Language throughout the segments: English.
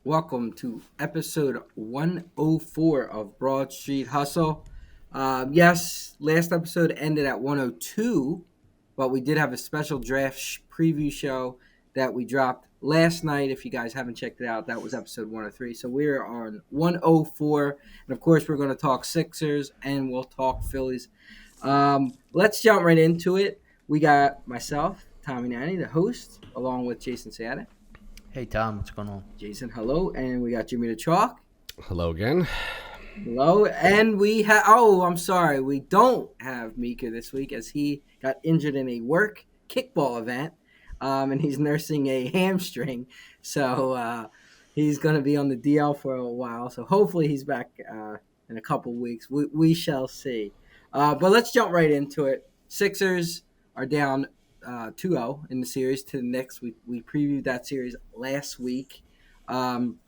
Welcome to episode 104 of Broad Street Hustle. Yes, last episode ended at 102, but we did have a special draft preview show that we dropped last night. If you guys haven't checked it out, that was episode 103. So we're on 104, and of course, we're going to talk Sixers and we'll talk Phillies. Let's jump right into it. We got myself, Tommy Nanny, the host, along with Jason Seata. Hey Tom, what's going on? Jason, hello, and we got Jimmy the Chalk. Hello again. Hello, and we have. Oh, I'm sorry, we don't have Mika this week as he got injured in a work kickball event, and he's nursing a hamstring, so he's going to be on the DL for a while. So hopefully he's back in a couple weeks. We shall see. But let's jump right into it. Sixers are down 2-0 in the series to the Knicks. We previewed that series last week. I'm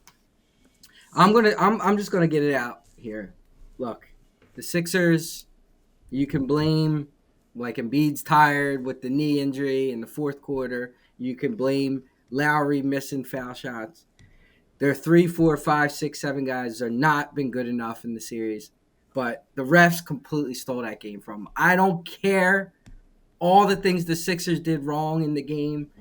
just gonna get it out here. Look, the Sixers, you can blame like Embiid's tired with the knee injury in the fourth quarter. You can blame Lowry missing foul shots. Their 3, 4, 5, 6, 7 guys are not been good enough in the series, but the refs completely stole that game from them. I don't care all the things the Sixers did wrong in the game.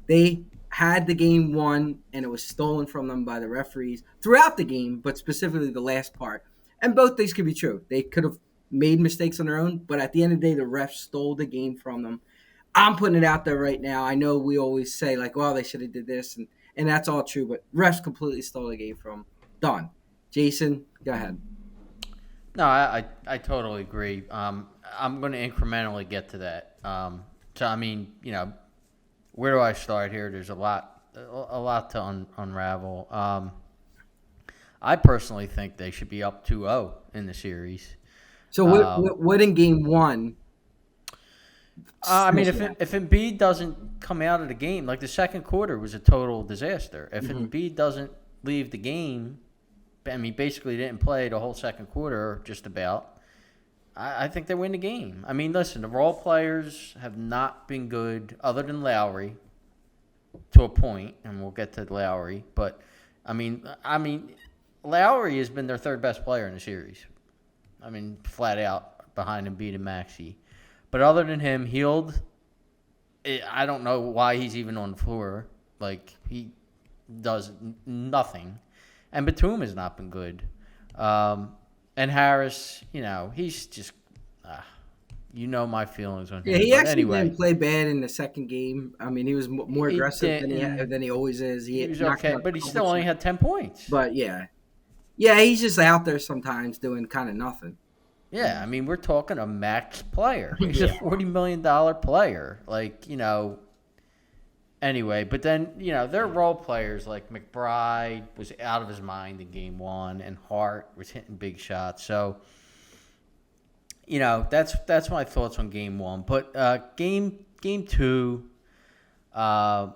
They had the game won, and it was stolen from them by the referees throughout the game, but specifically the last part. And both things could be true. They could have made mistakes on their own, but at the end of the day, the refs stole the game from them. I'm putting it out there right now. I know we always say, like, well, they should have did this, and that's all true, but refs completely stole the game from them. Done. Jason, go ahead. No, I totally agree. I'm going to incrementally get to that. So I mean, where do I start here? There's a lot to unravel. I personally think they should be up 2-0 in the series. So what in game one? I mean, if Embiid doesn't come out of the game, like the second quarter was a total disaster. If Embiid doesn't leave the game, I mean, basically didn't play the whole second quarter, just about. I think they win the game. I mean, listen, the role players have not been good, other than Lowry, to a point, and we'll get to Lowry. But I mean, Lowry has been their third best player in the series. I mean, flat out behind Embiid and Maxey. But other than him, Hield, I don't know why he's even on the floor. Like, he does nothing. And Batum has not been good. And Harris, he's just, my feelings on him. Yeah, he actually didn't play bad in the second game. I mean, he was more aggressive than he always is. He was okay, but he still only had 10 points. But, yeah, he's just out there sometimes doing kind of nothing. Yeah, I mean, we're talking a max player. He's a $40 million player. Like, anyway, but then, their role players like McBride was out of his mind in game one, and Hart was hitting big shots. So, that's my thoughts on game one. But game two, Embiid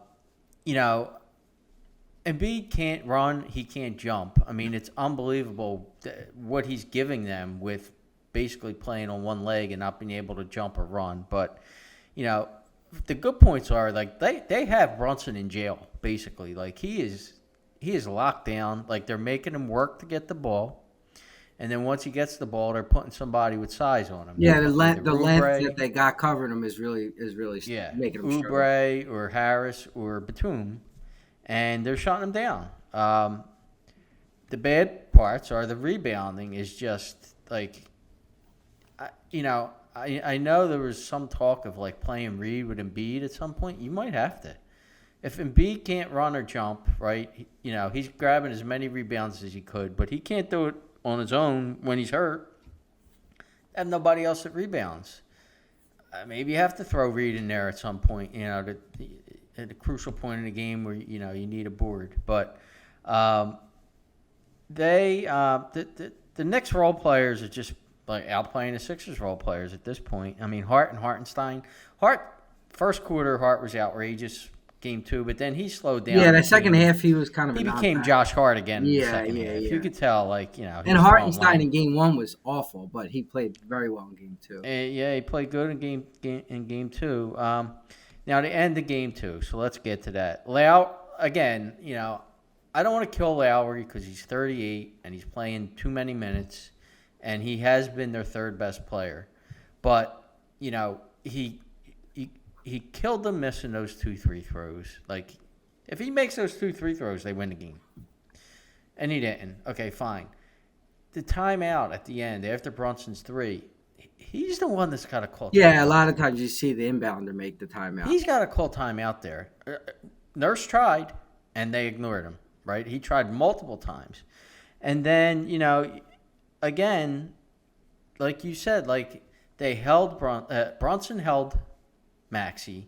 can't run, he can't jump. I mean, it's unbelievable what he's giving them with basically playing on one leg and not being able to jump or run. But, the good points are, like, they have Brunson in jail, basically. Like, he is locked down. Like, they're making him work to get the ball. And then once he gets the ball, they're putting somebody with size on him. Yeah, the length that they got covering him is really making him struggle. Oubre or Harris or Batum. And they're shutting him down. The bad parts are the rebounding is just, like, I know there was some talk of, like, playing Reed with Embiid at some point. You might have to. If Embiid can't run or jump, right, he's grabbing as many rebounds as he could, but he can't do it on his own when he's hurt. Have nobody else that rebounds. Maybe you have to throw Reed in there at some point, at a crucial point in the game where, you need a board. But the Knicks role players are just, like, outplaying the Sixers role players at this point. I mean, Hart and Hartenstein. First quarter, Hart was outrageous. Game two, but then he slowed down. Yeah, the second half he was kind of. He became Josh Hart again. In the second half. You could tell, like, And Hartenstein in game one was awful, but he played very well in game two. Yeah, he played good in game two. Now to end the game two, so let's get to that. Again, I don't want to kill Lowry because he's 38 and he's playing too many minutes, and he has been their third best player. But he killed them missing those 2 free throws. Like, if he makes those 2 free throws, they win the game. And he didn't. Okay, fine. The timeout at the end after Brunson's 3, he's the one that's got to call. Yeah, a lot of times you see the inbounder make the timeout. He's got to call timeout there. Nurse tried, and they ignored him. Right? He tried multiple times, and then again, like you said, like they held Brunson held Maxey,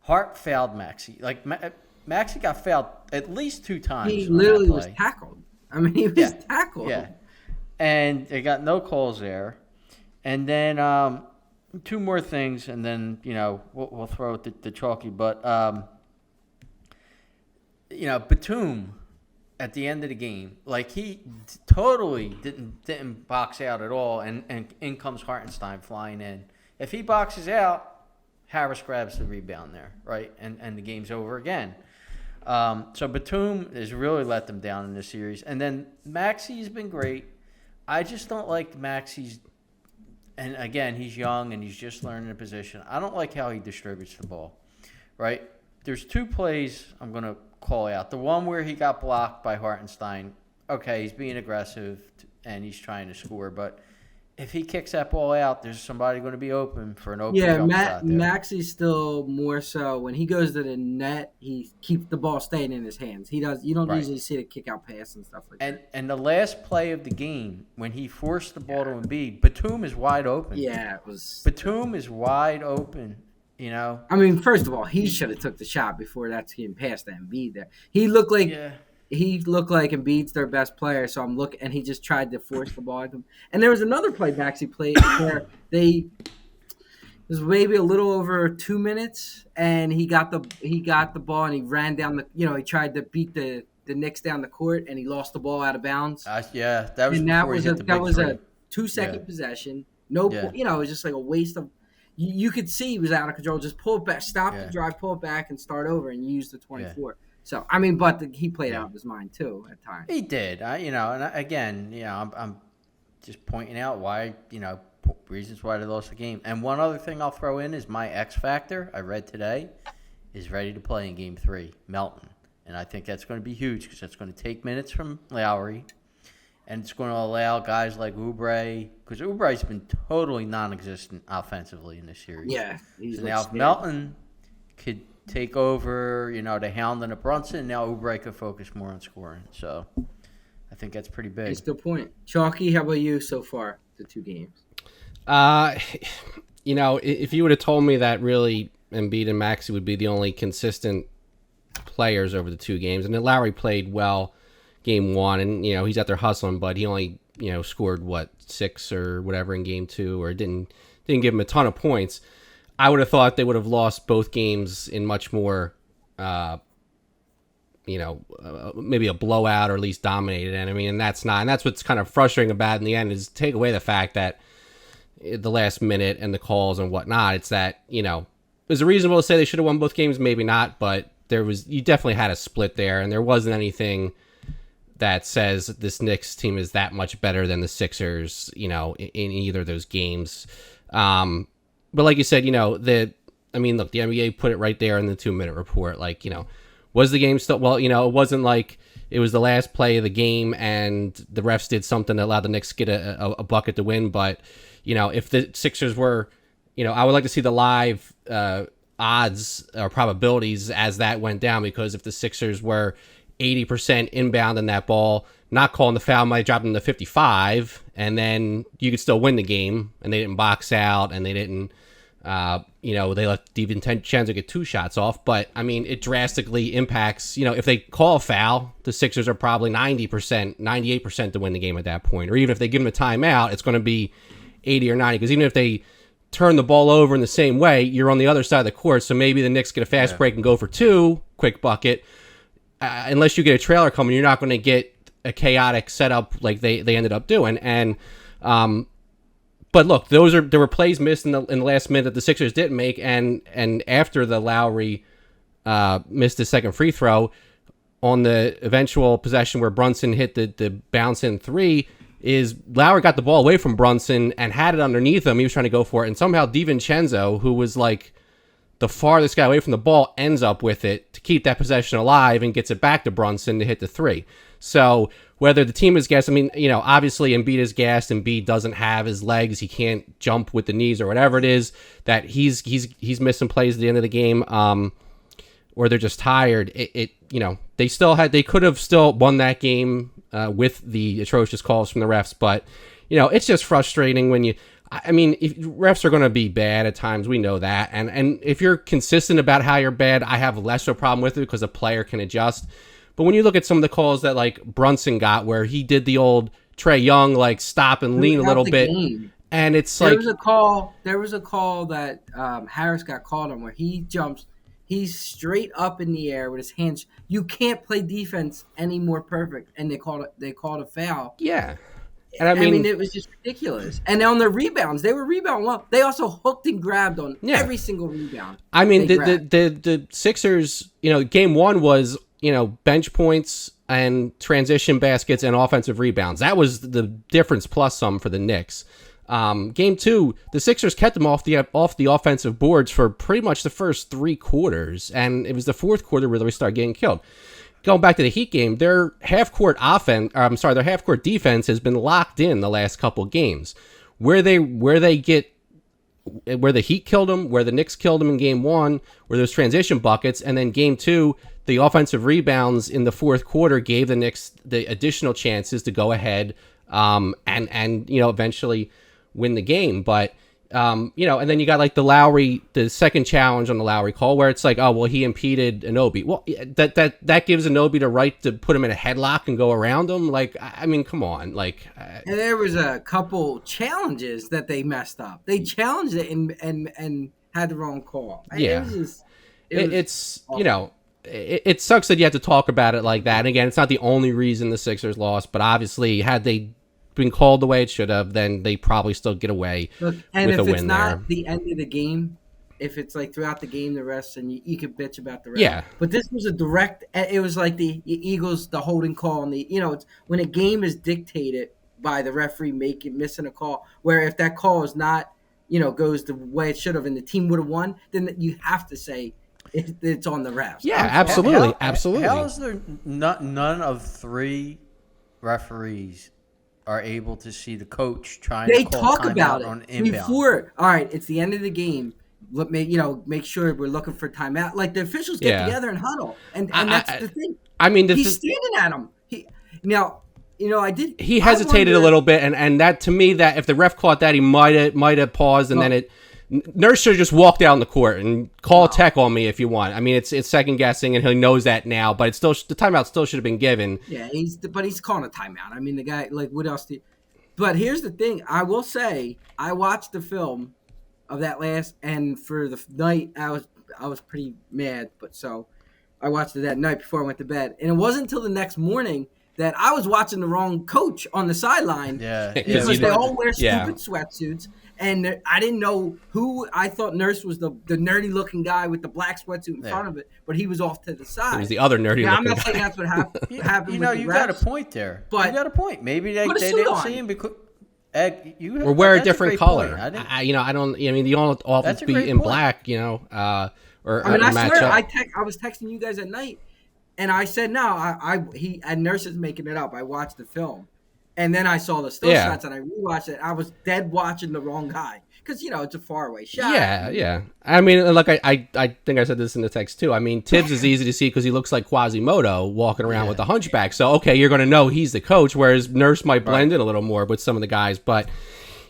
Hart fouled Maxey. Like Maxey got fouled at least 2 times. He literally was tackled. I mean, he was tackled. Yeah, and they got no calls there, and then 2 more things, and then we'll throw it the chalky, but Batum. At the end of the game, like he totally didn't box out at all, and in comes Hartenstein flying in. If he boxes out, Harris grabs the rebound there, right, and the game's over again. So Batum has really let them down in this series, and then Maxey's been great. I just don't like Maxey's, and again he's young and he's just learning the position. I don't like how he distributes the ball, right? There's 2 plays I'm gonna call out. The one where he got blocked by Hartenstein, okay, he's being aggressive and he's trying to score, but if he kicks that ball out, there's somebody going to be open for an open jump shot there. Maxey's still more so when he goes to the net, he keeps the ball staying in his hands. You don't usually see the kick out pass and stuff like that. And the last play of the game, when he forced the ball to Embiid, Batum is wide open. Yeah, it was. Batum is wide open. I mean, first of all, he should have took the shot before that's getting past to Embiid there. He looked like Embiid's their best player, so I'm looking, and he just tried to force the ball at them. And there was another play Maxey played where it was maybe a little over 2 minutes, and he got the ball and he ran down he tried to beat the Knicks down the court, and he lost the ball out of bounds. That was a 2-second possession. No, it was just like a waste of. You could see he was out of control. Just pull it back, stop the drive, pull it back, and start over, and use the 24. Yeah. So I mean, but he played out of his mind too at times. He did, I'm just pointing out why reasons why they lost the game. And one other thing I'll throw in is my X factor. I read today is ready to play in Game 3, Melton, and I think that's going to be huge because that's going to take minutes from Lowry. And it's going to allow guys like Oubre, because Oubre's been totally non-existent offensively in this series. Yeah. So now if Melton could take over, the hound and the Brunson, now Oubre could focus more on scoring. So I think that's pretty big. That's a good point. Chalky, how about you so far, the 2 games? If you would have told me that really Embiid and Maxey would be the only consistent players over the 2 games, and then Lowry played well Game 1, and he's out there hustling, but he only scored 6 or whatever in Game 2, or didn't give him a ton of points. I would have thought they would have lost both games in much more, maybe a blowout or at least dominated. And that's what's kind of frustrating about it in the end is take away the fact that the last minute and the calls and whatnot. It's that is it reasonable to say they should have won both games? Maybe not, but you definitely had a split there, and there wasn't anything that says this Knicks team is that much better than the Sixers, in either of those games. But like you said, look, the NBA put it right there in the 2-minute report. Like, was the game still, it wasn't like it was the last play of the game and the refs did something that allowed the Knicks to get a bucket to win. But, if the Sixers were, I would like to see the live odds or probabilities as that went down, because if the Sixers were 80% inbound in that ball, not calling the foul might drop them to 55, and then you could still win the game, and they didn't box out, and they didn't, they let DiVincenzo get 2 shots off, but, it drastically impacts, if they call a foul, the Sixers are probably 90%, 98% to win the game at that point, or even if they give them a timeout, it's going to be 80 or 90, because even if they turn the ball over in the same way, you're on the other side of the court, so maybe the Knicks get a fast break and go for 2, quick bucket. Unless you get a trailer coming, you're not going to get a chaotic setup like they ended up doing. And but look, there were plays missed in the last minute that the Sixers didn't make, and after the Lowry missed the second free throw, on the eventual possession where Brunson hit the bounce in three is Lowry got the ball away from Brunson and had it underneath him. He was trying to go for it, and somehow DiVincenzo, who was like the farthest guy away from the ball, ends up with it to keep that possession alive and gets it back to Brunson to hit the three. So whether the team is gassed, I mean, obviously Embiid is gassed. Embiid doesn't have his legs. He can't jump with the knees or whatever it is that he's missing plays at the end of the game, or they're just tired. They could have still won that game with the atrocious calls from the refs, but it's just frustrating when if refs are going to be bad at times, we know that. And if you're consistent about how you're bad, I have less of a problem with it because a player can adjust. But when you look at some of the calls that like Brunson got, where he did the old Trae Young, like stop and lean a little bit. And it's there was a call that Harris got called on where he jumps. He's straight up in the air with his hands. You can't play defense any more perfect. And they called a foul. Yeah. And I mean, it was just ridiculous. And on the rebounds, they were rebounding well. They also hooked and grabbed on every single rebound. I mean, the Sixers, game one was, bench points and transition baskets and offensive rebounds. That was the difference plus some for the Knicks. Game two, the Sixers kept them off the offensive boards for pretty much the first 3 quarters, and it was the fourth quarter where they started getting killed. Going back to the Heat game, their half-court defense has been locked in the last couple games. Where the Heat killed them, where the Knicks killed them in game one, where those transition buckets, and then game two, the offensive rebounds in the fourth quarter gave the Knicks the additional chances to go ahead and eventually win the game. But and then you got like the second challenge on the Lowry call where it's like, oh well, he impeded Anunoby. Well, that gives Anunoby the right to put him in a headlock and go around him. Like, I mean, come on, like. And there was a couple challenges that they messed up. They challenged it and had the wrong call. Yeah, it sucks that you have to talk about it like that. And again, it's not the only reason the Sixers lost, but obviously, had they been called the way it should have, then they probably still get away with a win there. And if it's not the end of the game, if it's like throughout the game, the refs, and you can bitch about the refs. Yeah. But this was a direct. It was like the Eagles, the holding call, and it's when a game is dictated by the referee missing a call. Where if that call is not, goes the way it should have, and the team would have won, then you have to say it's on the refs. Yeah, absolutely. How is there none of 3 referees are able to see the coach trying to call timeout on inbound? Before, all right, it's the end of the game. Make sure we're looking for timeout. Like the officials get together and huddle, and that's the thing. I mean, he's standing at him. He hesitated a little bit, and that to me, that if the ref caught that, he might have paused, and then Nurse should have just walked out on the court and call tech on me if you want. I mean, it's second guessing, and he knows that now. But the timeout still should have been given. Yeah, he's calling a timeout. I mean, the guy, like, what else? But here's the thing. I will say, I watched the film of that last, and for the night, I was pretty mad. But so I watched it that night before I went to bed, and it wasn't until the next morning that I was watching the wrong coach on the sideline. Yeah, because they all wear stupid sweatsuits. And I didn't know who. I thought Nurse was the nerdy-looking guy with the black sweatsuit in front of it, but he was off to the side. It was the other nerdy-looking guy. I'm not saying that's what happened. You got a point there. But you got a point. Maybe they didn't see him because or wear a different color. I don't. I mean, you don't often be in black. Or I swear, I was texting you guys at night, and I said no. And Nurse is making it up. I watched the film. And then I saw the still shots, and I rewatched it. I was dead watching the wrong guy because it's a faraway shot. Yeah. I mean, like I think I said this in the text too. I mean, Tibbs is easy to see because he looks like Quasimodo walking around with the hunchback. So okay, you're going to know he's the coach, whereas Nurse might blend in a little more with some of the guys. But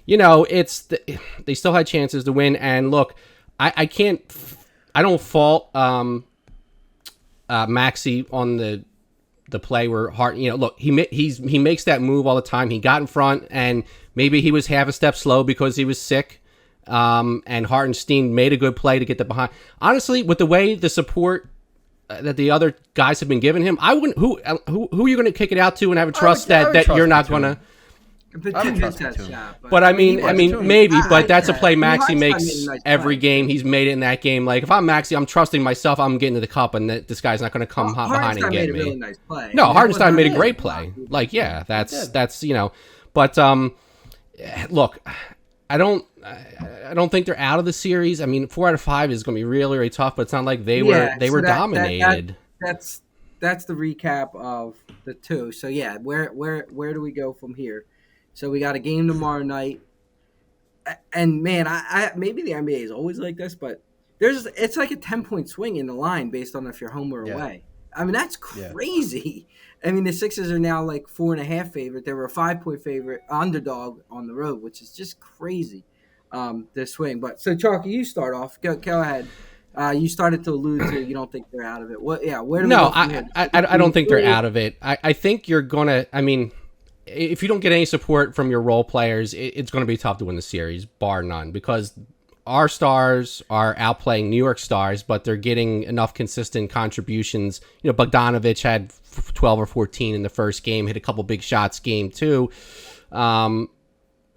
they still had chances to win. And look, I don't fault Maxey on the play where Hart, look, he makes that move all the time. He got in front, and maybe he was half a step slow because he was sick. And Hartenstein made a good play to get the behind. Honestly, with the way the support that the other guys have been giving him, I wouldn't. Who are you going to kick it out to and have a trust that you're not going to? But I would Tim trust Vince has Batum. shot. But I mean, maybe. But that's a play I mean, Maxey Hartenstein makes made a nice every play. game. He's made it in that game. Like if I'm Maxey, I'm trusting myself. I'm getting to the cup, and this guy's not going to come behind and Hartenstein get made me. a really nice play. No, I mean, Hartenstein made a that great was play. not- Like that's But look, I don't think they're out of the series. I mean, 4 out of 5 is going to be really, really tough. But it's not like they were dominated. That's the recap of the two. So yeah, where do we go from here? So we got a game tomorrow night, and man, I maybe the NBA is always like this, but it's like a 10-point swing in the line based on if you're home or away. I mean that's crazy. I mean the Sixers are now like 4.5 favorite. They were a 5-point favorite underdog on the road, which is just crazy. The swing. But so Chalky, you start off. Go ahead. You started to allude to you don't think they're out of it. What? Yeah. Where do we go from here? I don't think they're out of it. I think you're gonna. I mean, if you don't get any support from your role players, it's going to be tough to win the series, bar none, because our stars are outplaying New York stars, but they're getting enough consistent contributions. You know, Bogdanovich had 12 or 14 in the first game, hit a couple big shots game 2. And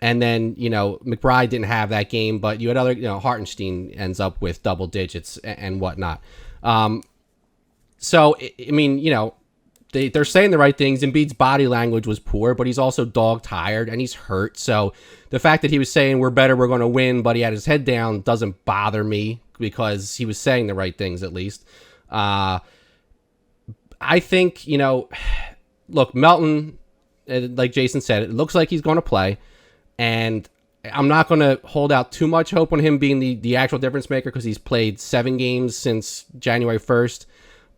then, McBride didn't have that game, but you had other, Hartenstein ends up with double digits and whatnot. So, I mean, they're saying the right things. Embiid's body language was poor, but he's also dog tired and he's hurt. So the fact that he was saying we're better, we're going to win, but he had his head down doesn't bother me because he was saying the right things at least. I think, look, Melton, like Jason said, it looks like he's going to play. And I'm not going to hold out too much hope on him being the actual difference maker because he's played 7 games since January 1st.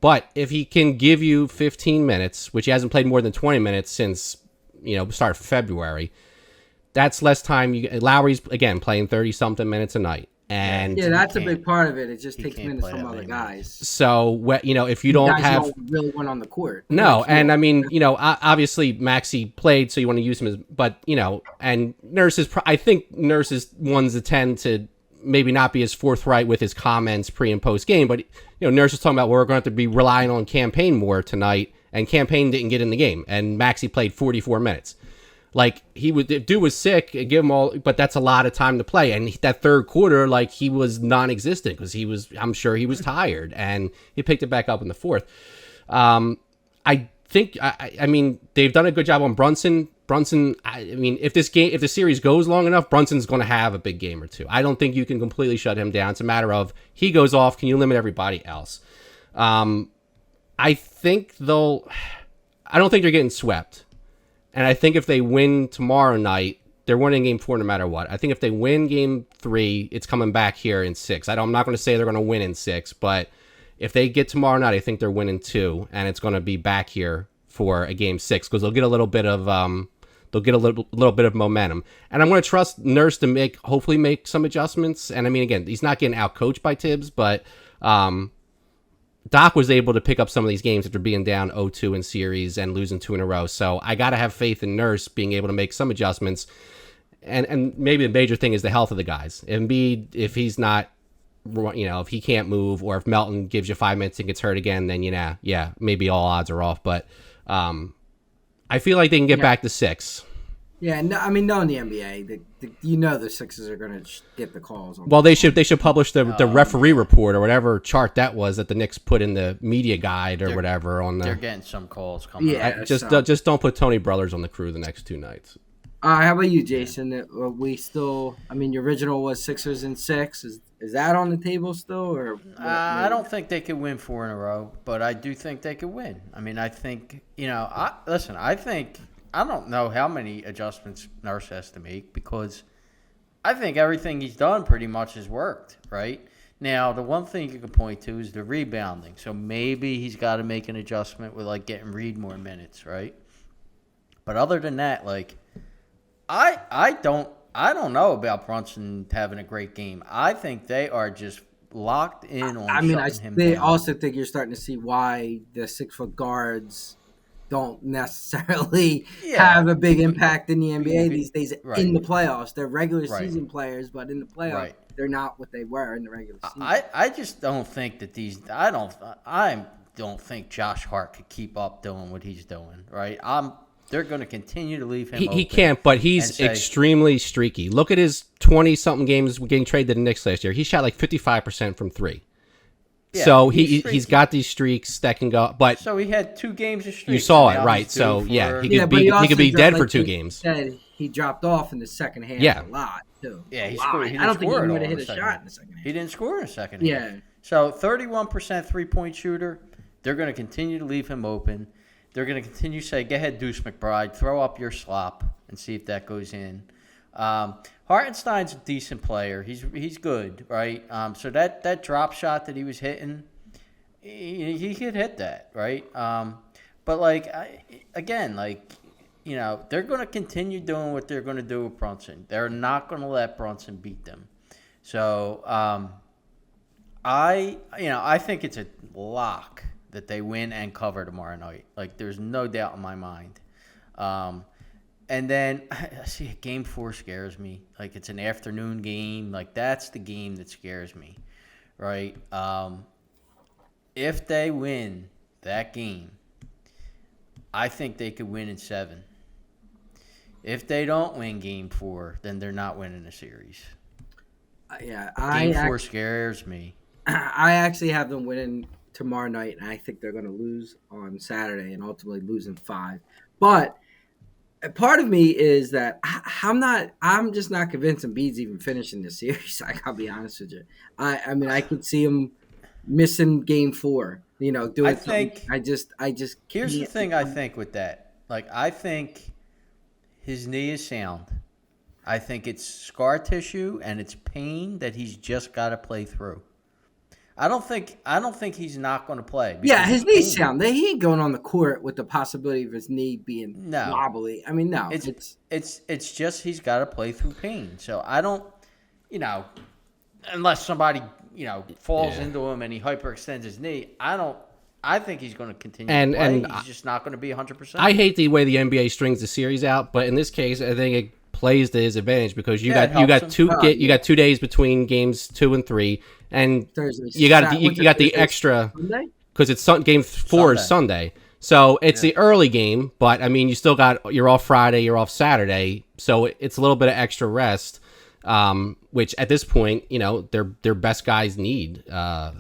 But if he can give you 15 minutes, which he hasn't played more than 20 minutes since, start of February, that's less time. Lowry's, again, playing 30-something minutes a night. And that's a big part of it. It just takes minutes from other guys. So, if you don't have really one on the court. No, and I mean, obviously Maxey played, so you want to use him as, but and I think Nurse is one's to tend to maybe not be as forthright with his comments pre and post game, but Nurse is talking about we're going to have to be relying on Campaign more tonight, and Campaign didn't get in the game, and Maxey played 44 minutes. Like if dude was sick, give him all, but that's a lot of time to play. And that third quarter, like he was non-existent because I'm sure he was tired, and he picked it back up in the fourth. I think, I mean, they've done a good job on Brunson. I mean, if the series goes long enough, Brunson's going to have a big game or two. I don't think you can completely shut him down. It's a matter of he goes off. Can you limit everybody else? I think I don't think they're getting swept. And I think if they win tomorrow night, they're winning game 4 no matter what. I think if they win game 3, it's coming back here in 6. I'm not going to say they're going to win in 6, but if they get tomorrow night, I think they're winning 2, and it's going to be back here for a game 6 because they'll get a little bit of little bit of momentum. And I'm going to trust Nurse to hopefully make some adjustments. And I mean, again, he's not getting out coached by Tibbs, but Doc was able to pick up some of these games after being down 0-2 in series and losing 2 in a row. So I got to have faith in Nurse being able to make some adjustments. And maybe the major thing is the health of the guys. Embiid, if he's not, if he can't move, or if Melton gives you 5 minutes and gets hurt again, then, maybe all odds are off. But I feel like they can get back to 6. Yeah, no, I mean, knowing the NBA, the Sixers are going to get the calls. Well, they should publish the referee report or whatever chart that was that the Knicks put in the media guide or whatever on the. They're getting some calls coming. Yeah, just don't put Tony Brothers on the crew the next 2 nights. How about you, Jason? We still, I mean, your original was Sixers in 6. Is that on the table still, or? I don't think they could win 4 in a row, but I do think they could win. I mean, I think I don't know how many adjustments Nurse has to make because I think everything he's done pretty much has worked, right? Now, the one thing you can point to is the rebounding. So maybe he's got to make an adjustment with, getting Reed more minutes, right? But other than that, I don't know about Brunson having a great game. I think they are just locked in on shutting him down. They also think you're starting to see why the 6-foot guards don't necessarily have a big impact in the NBA these days in the playoffs. They're regular season players, but in the playoffs, they're not what they were in the regular season. I just don't think that I don't think Josh Hart could keep up doing what he's doing, right? they're going to continue to leave him He open. can't, but he's extremely streaky. Look at his 20-something games getting traded to the Knicks last year. He shot like 55% from three. Yeah, So he's got these streaks that can go. But so he had 2 games of streaks. you saw it, right? So yeah, he could be dead for 2 games. Said he dropped off in the second half a lot too. Yeah, he scored. He I don't think he would have hit a shot in the second half. He didn't score in the second half. Yeah. So 31% 3-point shooter. They're going to continue to leave him open. They're going to continue to say, "Go ahead, Deuce McBride, throw up your slop and see if that goes in." Hartenstein's a decent player. He's good, right? So that drop shot that he was hitting, he could hit that, right? But they're going to continue doing what they're going to do with Brunson. They're not going to let Brunson beat them. So I think it's a lock that they win and cover tomorrow night. Like, there's no doubt in my mind. And then I see Game 4 scares me. Like, it's an afternoon game. Like, that's the game that scares me, right? If they win that game, I think they could win in 7. If they don't win Game 4, then they're not winning the series. Game 4 scares me. I actually have them winning tomorrow night, and I think they're going to lose on Saturday and ultimately lose in 5. But part of me is that I'm just not convinced Embiid's even finishing the series. I'll be honest with you. I mean, I could see him missing Game 4. Here's the thing I think with that. Like, I think his knee is sound. I think it's scar tissue and it's pain that he's just got to play through. I don't think he's not going to play. Yeah, his knee's sound. He ain't going on the court with the possibility of his knee being wobbly. I mean, no. It's just he's got to play through pain. So I don't, unless somebody, falls into him and he hyperextends his knee, I think he's going to continue to play. And he's just not going to be 100%. I hate the way the NBA strings the series out, but in this case, I think it plays to his advantage because you got 2 days between games 2 and 3, and you got the extra because it's Game 4 is Sunday, so it's the early game. But I mean, you're off Friday, you're off Saturday, so it's a little bit of extra rest, which at this point, their best guys need. Yeah.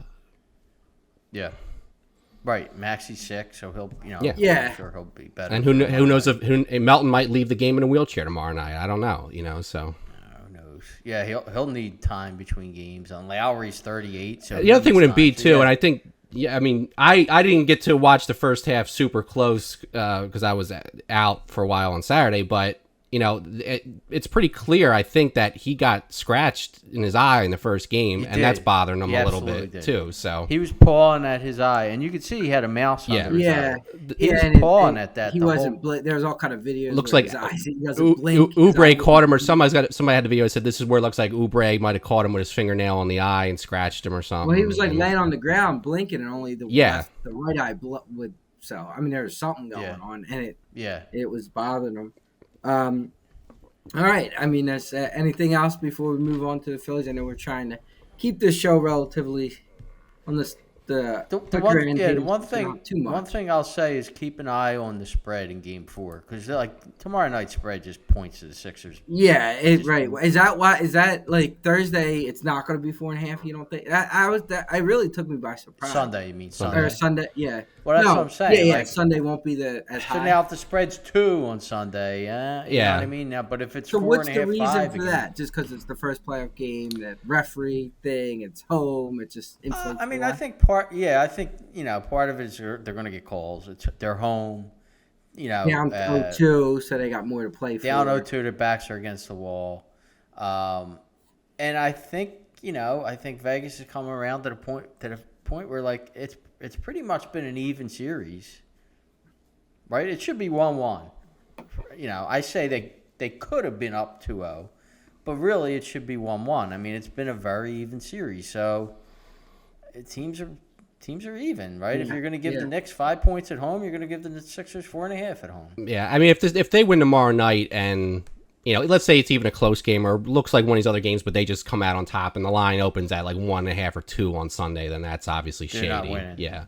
Right, Maxi's sick, so he'll, I'm sure he'll be better. And who knows if Melton might leave the game in a wheelchair tomorrow night? I don't know, so. Who knows? Yeah, he'll need time between games. And Lowry's 38, so the other thing with Embiid too, and I think, I didn't get to watch the first half super close because I was out for a while on Saturday, but. It's pretty clear, I think, that he got scratched in his eye in the first game, and that's bothering him a little bit, too. So he was pawing at his eye, and you could see he had a mouse under his eye. He was pawing at that. He wasn't there was all kind of videos. Looks like he doesn't blink. Oubre caught him, or somebody had the video that said this is where it looks like Oubre might have caught him with his fingernail on the eye and scratched him or something. Well, he was laying on the ground blinking, and only the right eye would. So, I mean, there was something going on, and it was bothering him. All right. I mean, there's anything else before we move on to the Phillies? I know we're trying to keep this show relatively on one thing I'll say is keep an eye on the spread in Game 4 because tomorrow night's spread just points to the Sixers. Yeah, right. Is that why? Is that Thursday? It's not going to be 4.5. You don't think? I really took me by surprise. Sunday, you mean Sunday? Or Sunday? Yeah. Well, that's what I'm saying. Yeah. Sunday won't be as high. So now if the spread's 2 on Sunday, you know what I mean. Now, but if it's 4.5, what's the reason for that? Just because it's the first playoff game, that referee thing, it's home, it's just. I mean, I think part of it is they're going to get calls. They're home. Down 0-2, so they got more to play for. Down 0-2, their backs are against the wall, and I think Vegas is coming around to the point where it's pretty much been an even series, right? It should be 1-1. I say they could have been up 2-0, but really it should be 1-1. I mean, it's been a very even series, so teams are even, right? If you're going to give the Knicks 5 points at home, you're going to give the Sixers 4.5 at home. Yeah, I mean, if they win tomorrow night and, let's say it's even a close game or looks like one of these other games, but they just come out on top and the line opens at 1.5 or 2 on Sunday, then that's obviously shady. They're not winning. Yeah.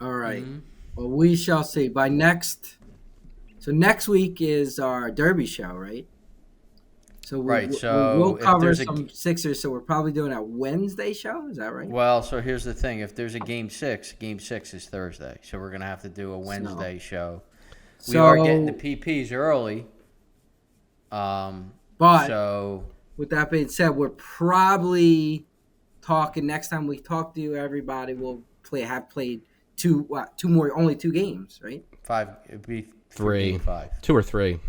All right. Well, we shall see. So next week is our Derby show, right? So Right. we will So if cover there's a some Sixers. So we're probably doing a Wednesday show. Is that right? well, so here's the thing: if there's a game six is Thursday, so we're gonna have to do a So, Wednesday show. We are getting the so PPs early. Um, but so with that being said, we're probably talking next time we talk to you. Everybody will have played two more, only two games, right? it'd be through Three, game five. 2 or 3.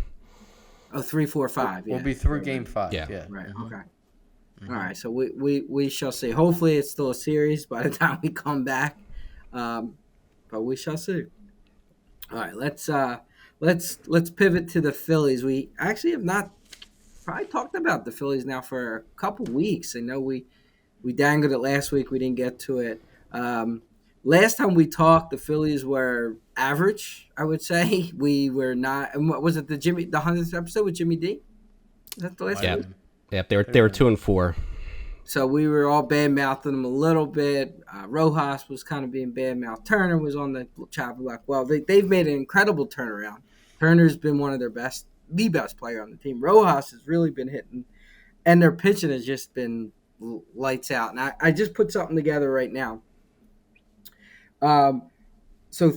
Oh, 3, 4, 5. We'll Yeah, be through right, game right. five. Yeah. Yeah. Right. Mhm. Okay. All right. So we shall see. Hopefully, it's still a series by the time we come back, but we shall see. All right. Let's pivot to the Phillies. We actually have not probably talked about the Phillies now for a couple weeks. I know we dangled it last week. We didn't get to it. Last time we talked, the Phillies were average. I would say we were not. And what was it? The 100th episode with Jimmy D? Is that the last Might have week? been. Yep, they were 2 and 4. So we were all bad mouthing them a little bit. Rojas was kind of being bad mouthed. Turner was on the chopping block. Well, they've made an incredible turnaround. Turner's been one of their best, the best player on the team. Rojas has really been hitting, and their pitching has just been lights out. And I just put something together right now. So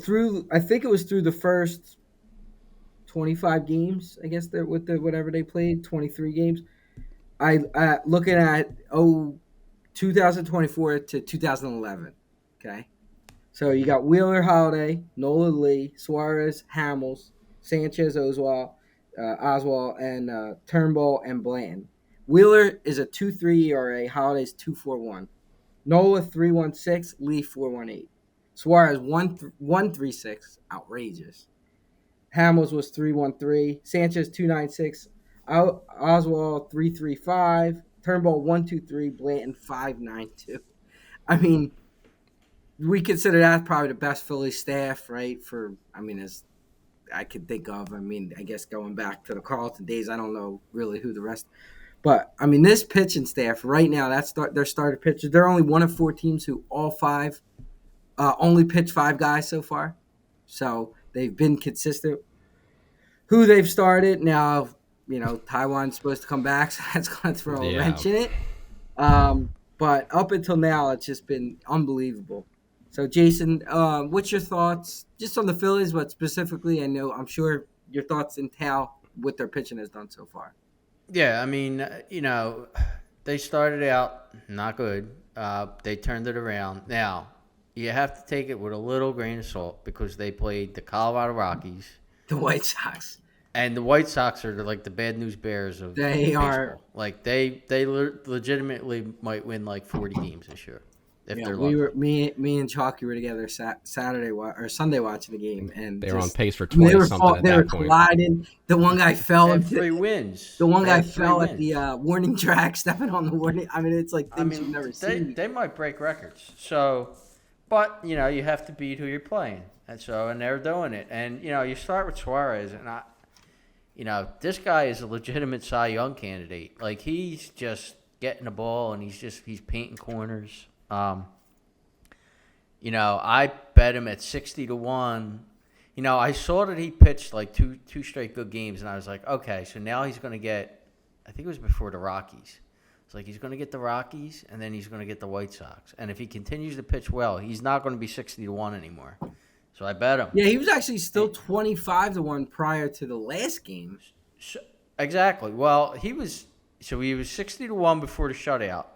I think it was through the first 25 games, I guess they're with the whatever they played, 23 games. I looking at 2024 to 2011. Okay, so you got Wheeler, Holiday, Nolan Lee, Suarez, Hamels, Sanchez, Oswald, and Turnbull and Bland. Wheeler is a 2.3 ERA. Holiday's 2.41. Nola 3.16. Lee 4.18. Suarez 1.36. Outrageous. Hamels was 3.13. Sanchez 2.96. Oswald 3.35. Turnbull 1.23. Blanton 5.92. I mean, we consider that probably the best Philly staff, right? As I could think of. I mean, I guess going back to the Carlton days, I don't know really who the rest. But I mean, this pitching staff right now, their starter pitchers. They're only one of 4 teams who all 5 only pitch 5 guys so far. So they've been consistent. Who they've started now, Taiwan's supposed to come back, so that's going to throw a wrench in it. But up until now, it's just been unbelievable. So, Jason, what's your thoughts just on the Phillies, but specifically, I'm sure your thoughts entail what their pitching has done so far. Yeah, I mean, they started out not good. They turned it around. Now, you have to take it with a little grain of salt because they played the Colorado Rockies. The White Sox. And the White Sox are like the bad news bears of baseball. Are. Like they legitimately might win like 40 games this year if they're lucky. Me and Chalky were together Saturday or Sunday watching the game, and They were on pace for 20 something at they that were point. colliding. The one guy fell. They had 3 wins. The one guy fell at the warning track, stepping on the warning. I mean, it's like things you've never seen. They might break records. So, but you have to beat who you're playing, and they're doing it. And you start with Suarez, and this guy is a legitimate Cy Young candidate. Like he's just getting the ball and he's painting corners. I bet him at 60-1. I saw that he pitched like two straight good games, and I was like, okay, so now he's going to get. I think it was before the Rockies. It's like he's going to get the Rockies, and then he's going to get the White Sox. And if he continues to pitch well, he's not going to be 60-1 anymore. So I bet him. Yeah, he was actually still 25-1 prior to the last game. So, exactly. Well, he was 60-1 before the shutout.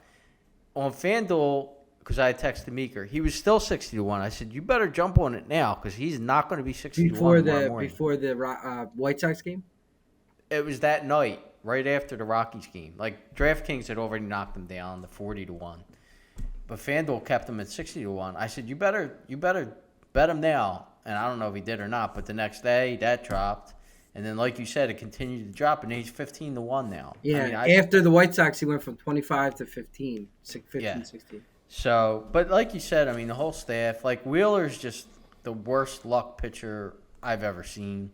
On FanDuel, because I had texted Meeker, he was still 60-1. I said, you better jump on it now because he's not going to be 60-1 tomorrow morning. Before the White Sox game? It was that night, right after the Rockies game. Like, DraftKings had already knocked him down to 40-1. But FanDuel kept him at 60-1. I said, you better bet him now. And I don't know if he did or not, but the next day, that dropped. And then, like you said, it continued to drop, and he's 15-1 now. Yeah, after the White Sox, he went from 25 to 15, 16. So, but like you said, the whole staff, like Wheeler's just the worst luck pitcher I've ever seen.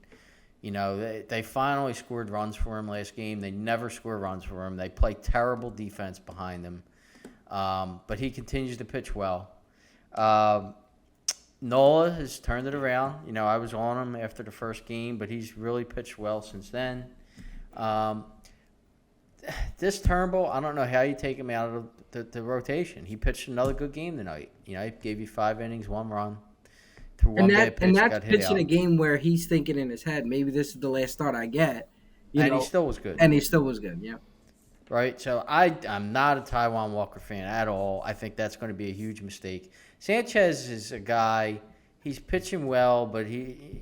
They finally scored runs for him last game. They never score runs for him. They play terrible defense behind him. But he continues to pitch well. Nola has turned it around. I was on him after the first game, but he's really pitched well since then. Um, this Turnbull, I don't know how you take him out of the rotation. He pitched another good game tonight. He gave you 5 innings, 1 run. Through one bad pitch, that's got hit pitching out. a game where he's thinking in his head, maybe this is the last start I get. And he still was good. And he still was good, yeah. Right, so I'm not a Taiwan Walker fan at all. I think that's going to be a huge mistake. Sanchez is a guy, he's pitching well, but he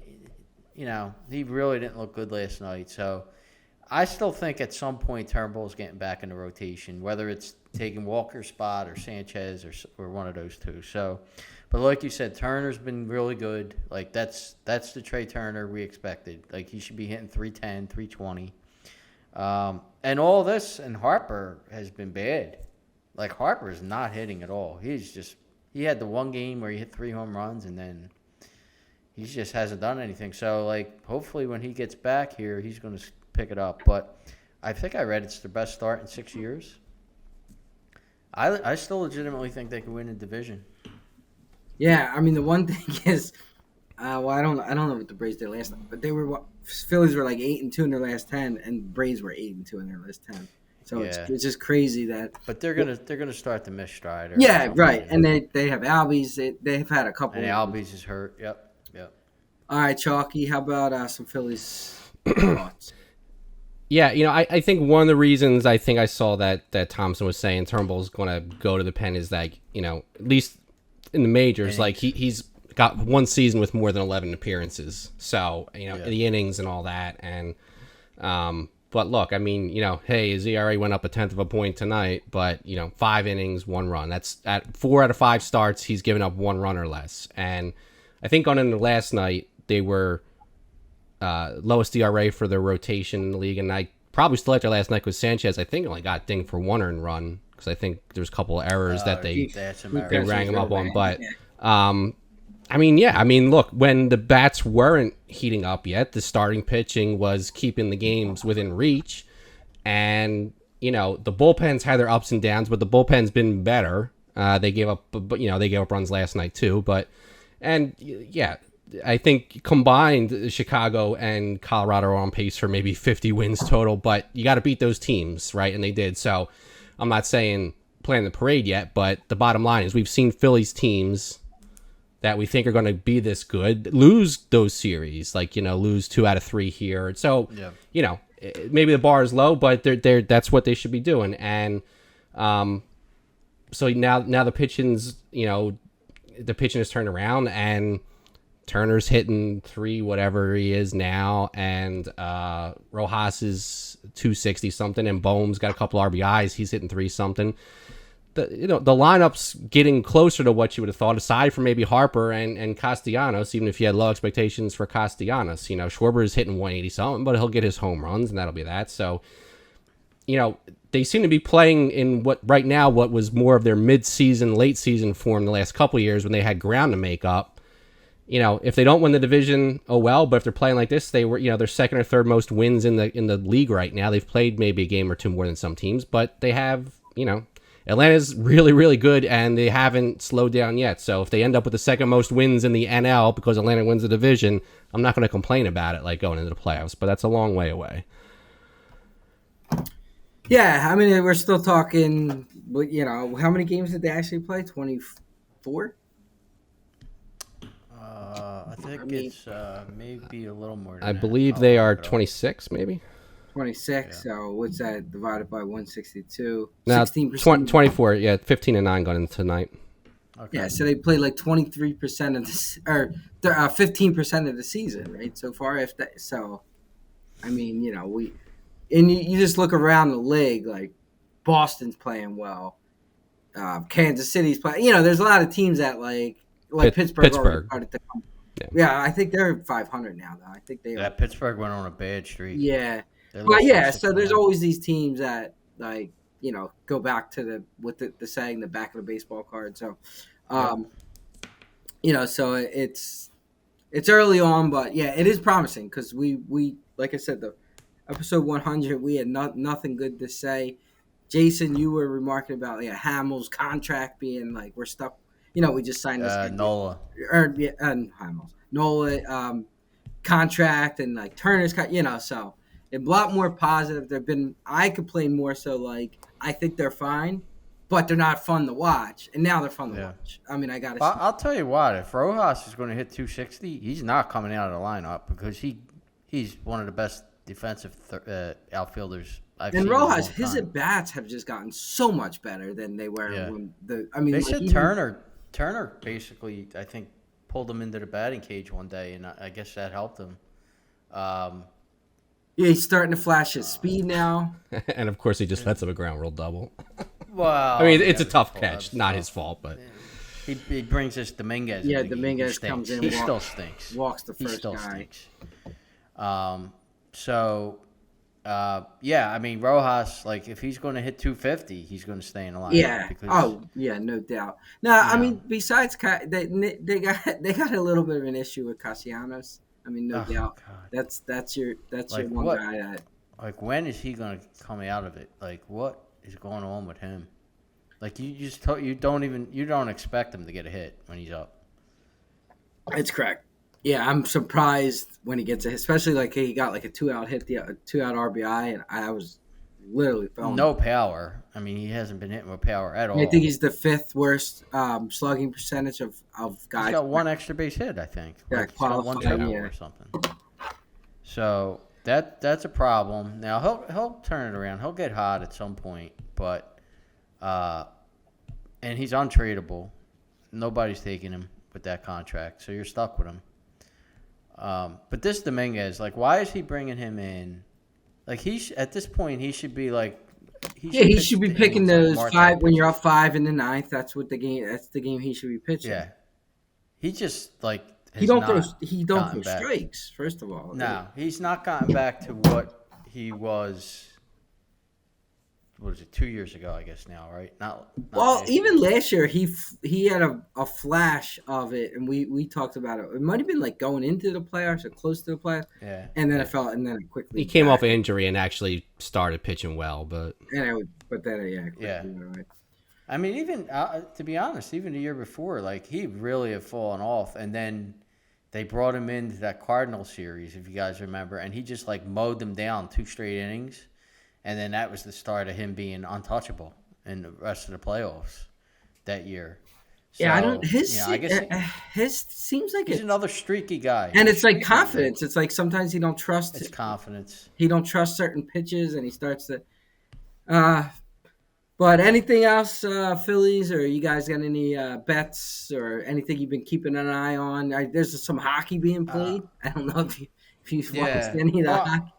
really didn't look good last night. So I still think at some point Turnbull's getting back in the rotation, whether it's taking Walker's spot or Sanchez or one of those two. So, but like you said, Turner's been really good. Like that's the Trey Turner we expected. Like he should be hitting 310, 320. And all this, and Harper has been bad. Like Harper is not hitting at all. He had the one game where he hit 3 home runs, and then he just hasn't done anything. So like, hopefully when he gets back here, he's going to pick it up. But I think I read it's the best start in 6 years. I still legitimately think they could win the division. Yeah, I mean the one thing is, I don't know what the Braves did last night, but Phillies were like 8-2 in their last 10, and Braves were 8-2 in their last 10. So it's just crazy that. But they're gonna start to miss stride. Yeah, right, and they have Albies. They've had a couple. And Albies is hurt. Yep. All right, Chalky. How about some Phillies thoughts? Yeah, I think one of the reasons I think I saw that Thompson was saying Turnbull's going to go to the pen is that, at least in the majors, like he's got one season with more than 11 appearances. So, the innings and all that. And, but look, I mean, hey, his ERA went up 1/10 of a point tonight, but, 5 innings, 1 run. That's at 4 out of 5 starts, he's given up 1 run or less. And I think on into last night, they were lowest ERA for their rotation in the league. And I probably selected last night because Sanchez, I think, only got dinged for 1 earned run because I think there's a couple of errors that they rang him up on. But, I mean, look, when the bats weren't heating up yet, the starting pitching was keeping the games within reach. And, the bullpens had their ups and downs, but the bullpen's been better. They gave up runs last night too. I think combined, Chicago and Colorado are on pace for maybe 50 wins total, but you got to beat those teams, right? And they did. So I'm not saying playing the parade yet, but the bottom line is we've seen Phillies teams that we think are going to be this good lose those series, like, lose 2 out of 3 here. So, maybe the bar is low, but that's what they should be doing. And so now the pitching's, the pitching has turned around, and Turner's hitting 3 whatever he is now, and Rojas is 260 something, and Bohm's got a couple RBIs. He's hitting 3 something. The lineup's getting closer to what you would have thought, aside from maybe Harper and Castellanos, even if you had low expectations for Castellanos. Schwarber is hitting 180 something, but he'll get his home runs, and that'll be that. So, they seem to be playing in what was more of their mid-season, late-season form the last couple of years when they had ground to make up. If they don't win the division, oh well. But if they're playing like this, they were, they're second or third most wins in the league right now. They've played maybe a game or two more than some teams, but they have, Atlanta's really, really good, and they haven't slowed down yet. So if they end up with the second most wins in the NL because Atlanta wins the division, I'm not going to complain about it like going into the playoffs. But that's a long way away. Yeah, I mean, we're still talking. How many games did they actually play? 24. I think it's maybe a little more than I that. believe they are 26, maybe. 26. Yeah. So what's that divided by 162? No, 16%. 24. Yeah, 15-9 going into tonight. Okay. Yeah, so they played like 23% of this, or 15% of the season, right? So far, I mean, you just look around the league, like Boston's playing well, Kansas City's playing. There's a lot of teams that like Pittsburgh. Started to come. Yeah, I think they're 500 now, though. I think they. Yeah, Pittsburgh went on a bad streak. Yeah, but yeah, so there's always these teams that like go back to the saying the back of the baseball card. So, so it's early on, but yeah, it is promising because we like I said, the episode 100 we had nothing good to say. Jason, you were remarking about Hamill's contract being like we're stuck. we just signed this guy. Nola. Or yeah, Nola contract and like Turner's so a lot more positive. I complain more so like I think they're fine, but they're not fun to watch. And now they're fun to watch. I mean, I gotta. Well, I'll tell you what. If Rojas is going to hit 260, he's not coming out of the lineup because he's one of the best defensive outfielders I've seen. And Rojas, his at bats have just gotten so much better than they were when they said Turner basically, I think, pulled him into the batting cage one day, and I guess that helped him. Yeah, he's starting to flash his speed now. And of course, he just lets him a ground rule double. Well, I mean, it's a tough catch, not his fault, but he brings us Dominguez. Yeah, Dominguez comes in. He still stinks. Walks the first he still guy. Stinks. I mean, Rojas, like, if he's going to hit 250, he's going to stay in the lineup. Yeah. Because, no doubt. No, I mean, besides they got a little bit of an issue with Castellanos. I mean, no doubt. God. That's your one guy that. Like, when is he going to come out of it? Like, what is going on with him? Like, you don't expect him to get a hit when he's up. That's correct. Yeah, I'm surprised when he gets it, especially like he got like a 2-out hit, a 2-out RBI, and I was literally feeling no power. I mean, he hasn't been hitting with power at all. I think he's the 5th worst slugging percentage of guys. He's got one extra base hit, I think. Yeah, he's got one or something. So that's a problem. Now he'll turn it around. He'll get hot at some point, but and he's untradeable. Nobody's taking him with that contract, so you're stuck with him. But this Dominguez, like, why is he bringing him in? Like, at this point, he should be like, he should be picking those five when you're up 5 in the 9th. That's the game he should be pitching. Yeah, he just like he don't throw strikes. First of all, no, he's not gotten back to what he was. What was it, 2 years ago, I guess now, right? Not even last year, he had a flash of it, and we talked about it. It might have been like going into the playoffs or close to the playoffs. Yeah. And then it quickly. He came off injury and actually started pitching well, but. Yeah. I mean, even to be honest, even the year before, like, he really had fallen off, and then they brought him into that Cardinal series, if you guys remember, and he just like mowed them down 2 straight innings. And then that was the start of him being untouchable in the rest of the playoffs that year. So, yeah, I don't. His seems like he's another streaky guy. And it's like confidence. Guy. It's like sometimes he don't trust. It's confidence. He don't trust certain pitches, and he starts to. But anything else, Phillies, or you guys got any bets or anything you've been keeping an eye on? There's some hockey being played. I don't know if you've watched any of that hockey.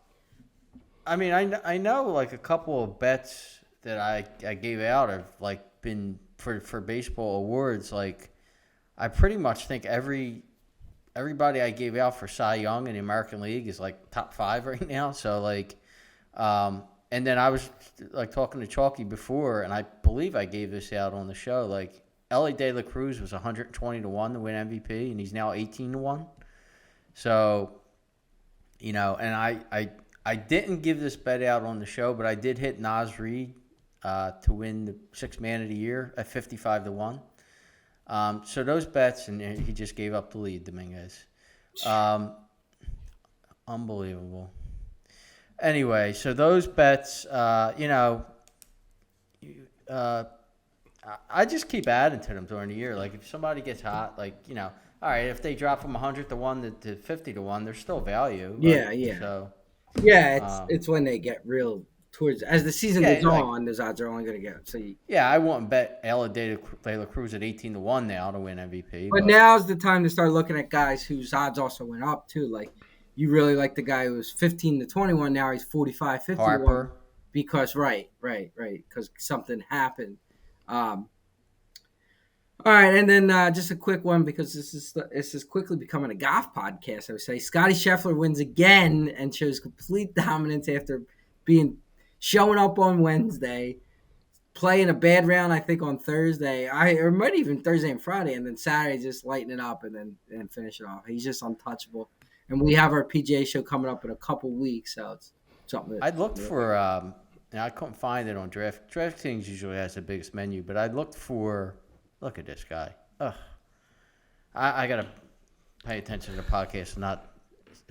I mean, I know like a couple of bets that I gave out have like been for baseball awards. Like, I pretty much think everybody I gave out for Cy Young in the American League is like top 5 right now. So like, and then I was like talking to Chalky before, and I believe I gave this out on the show. Like, Ellie De La Cruz was 120-1 to win MVP, and he's now 18-1. So, and I didn't give this bet out on the show, but I did hit Naz Reid to win the 6th Man of the Year at 55-1. So those bets, and he just gave up the lead, Dominguez. Unbelievable. Anyway, so those bets, I just keep adding to them during the year. Like, if somebody gets hot, like, all right, if they drop from 100-1 to 50-1, there's still value. Right? Yeah. So. Yeah, it's when they get real towards as the season goes on, those odds are only going to get. So I wouldn't bet Ella De La Cruz at 18-1 now to win MVP. But now's the time to start looking at guys whose odds also went up too. Like, you really like the guy who was 15-21, now he's 45-51. Harper. Because because something happened. All right, and then just a quick one because this is quickly becoming a golf podcast. I would say Scotty Scheffler wins again and shows complete dominance after showing up on Wednesday, playing a bad round I think on Thursday, or might even Thursday and Friday, and then Saturday just lighten it up and finish it off. He's just untouchable. And we have our PGA show coming up in a couple weeks, so it's something. I looked for I couldn't find it on DraftKings usually has the biggest menu, but I looked for. Look at this guy. I gotta pay attention to the podcast, not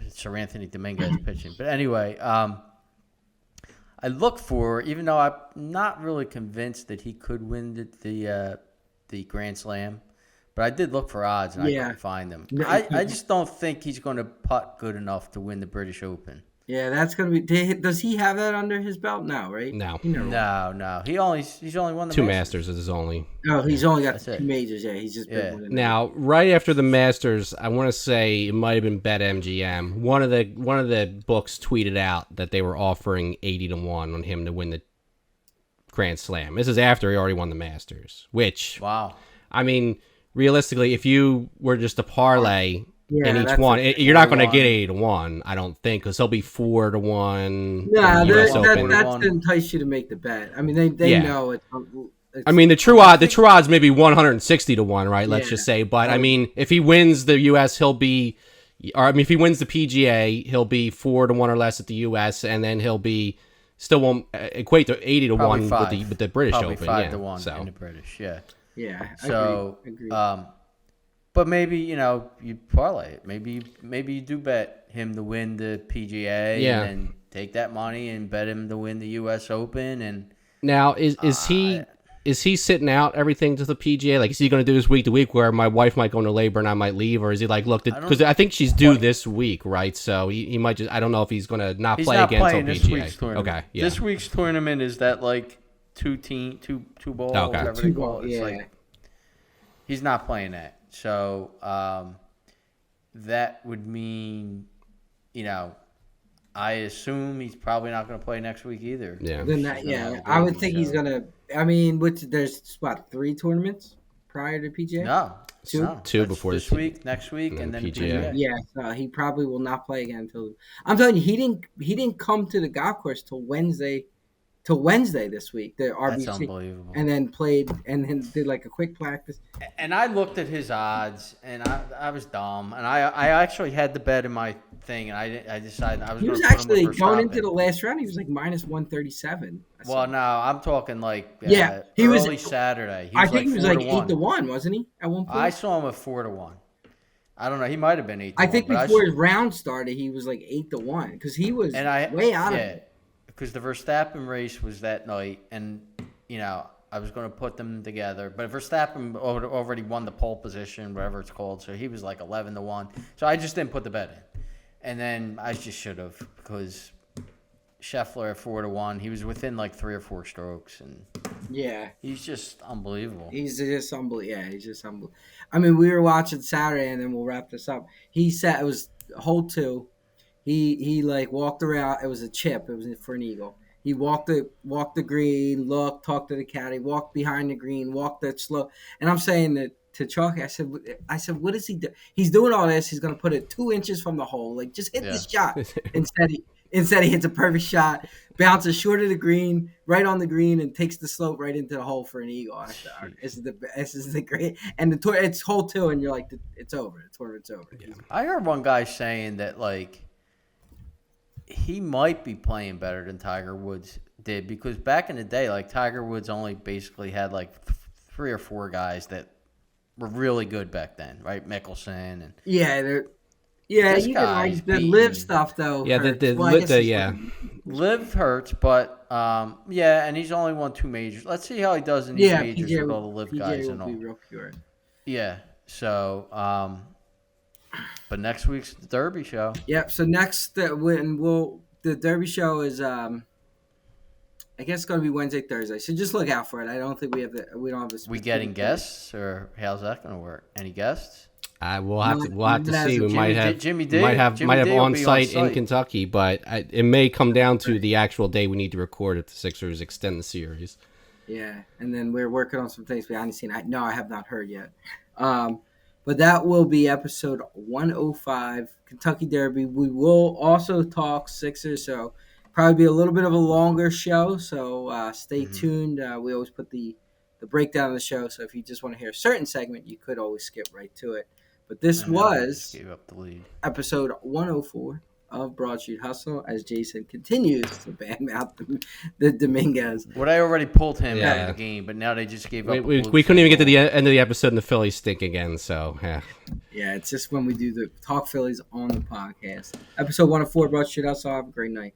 Sir Anthony Dominguez pitching. But anyway, I look for, even though I'm not really convinced that he could win the Grand Slam, but I did look for odds and I couldn't find them. I just don't think he's going to putt good enough to win the British Open. Yeah, that's gonna be. Does he have that under his belt? No, right? No. No. He's only won the Two Masters. Masters is his only. Oh, he's only got That's two it. majors. Yeah, he's just been winning. Now, right after the Masters, I want to say it might have been BetMGM. One of the books tweeted out that they were offering 80-1 on him to win the Grand Slam. This is after he already won the Masters. Which, Wow. I mean, realistically, if you were just to parlay in each that's one, you're not going to get 80-1. I don't think, because he'll be 4-1. Nah, in the US Open. that's to entice you to make the bet. I mean, they know it's. I mean, the true odds may be 160-1, right? Let's just say. But I mean, if he wins the US, he'll be, or I mean, if he wins the PGA, he'll be 4-1 or less at the US, and then he'll be still won't equate to 80-1 with the British Probably Open. 5-1 in the British. Yeah. Yeah. So, agree. But maybe you parlay it. Maybe you do bet him to win the PGA, and then take that money and bet him to win the U.S. Open. And now is he sitting out everything to the PGA? Like, is he going to do this week to week where my wife might go into labor and I might leave, or is he like, look, because I think she's due this week, right? So he might just, I don't know if he's going to not play again until this PGA. Week's tournament. Okay, yeah. This week's tournament is that like two ball, whatever they call it. It's like he's not playing that. So that would mean, I assume he's probably not going to play next week either. Yeah. Then I would think he's gonna. I mean, there's 3 tournaments prior to PGA. No, Two before this week, next week, and then PGA. Yeah, so he probably will not play again until. I'm telling you, he didn't come to the golf course till Wednesday this week. The RBC, that's unbelievable. And then played, and then did like a quick practice. And I looked at his odds, and I was dumb, and I actually had the bet in my thing, and I decided I was. He was gonna put actually him with going into Verstappen. the last round. He was like minus 137. Well, no, I'm talking like he was early Saturday. I think he was like 4-1. 8-1, wasn't he? At one point, I saw him at 4-1. I don't know. He might have been 8-1. I think before his round started, he was like 8-1 because he was way out of it. Because the Verstappen race was that night, and I was going to put them together, but Verstappen already won the pole position, whatever it's called, so he was like 11-1. So I just didn't put the bet in, and then I just should have, because Scheffler at 4-1, he was within like 3 or 4 strokes, and he's just unbelievable. He's just unbelievable. Yeah, he's just unbelievable. I mean, we were watching Saturday, and then we'll wrap this up. He said it was hole 2. He like walked around. It was a chip. It was for an eagle. He walked the green, looked, talked to the caddy, walked behind the green, walked that slow. And I'm saying that to Chalky, I said, what is he do? He's doing all this. He's gonna put it 2 inches from the hole. Like, just hit this shot. Instead he hits a perfect shot, bounces short of the green, right on the green, and takes the slope right into the hole for an eagle. This is the great. And it's hole 2, and you're like, it's over. The tournament's over. Yeah. I heard one guy saying that like he might be playing better than Tiger Woods did, because back in the day, like Tiger Woods only basically had like 3 or 4 guys that were really good back then, right? Mickelson and you can like the live stuff though. Yeah, live hurts, but and he's only won 2 majors. Let's see how he does in these majors with all the live guys and all. Be real pure. Yeah, so but next week's the Derby show. Yep. So next, the Derby show is I guess it's going to be Wednesday, Thursday. So just look out for it. I don't think we don't have a. We getting guests, or how's that going to work? Any guests? We'll have to see. We might have Jimmy D on site in Kentucky, but it may come down to the actual day we need to record if the Sixers extend the series. Yeah, and then we're working on some things we haven't seen. I have not heard yet. But that will be episode 105, Kentucky Derby. We will also talk Sixers, so probably be a little bit of a longer show. So stay tuned. We always put the breakdown of the show, so if you just want to hear a certain segment, you could always skip right to it. But this was gave up the lead. episode 104 of Broad Street Hustle as Jason continues to badmouth the Dominguez. What I already pulled him out Yeah. of the game, but now they just gave up. We couldn't even get to the end of the episode and the Phillies stink again. So yeah. Yeah, it's just when we do the Talk Phillies on the podcast. Episode 104 Broad Street Hustle. Have a great night.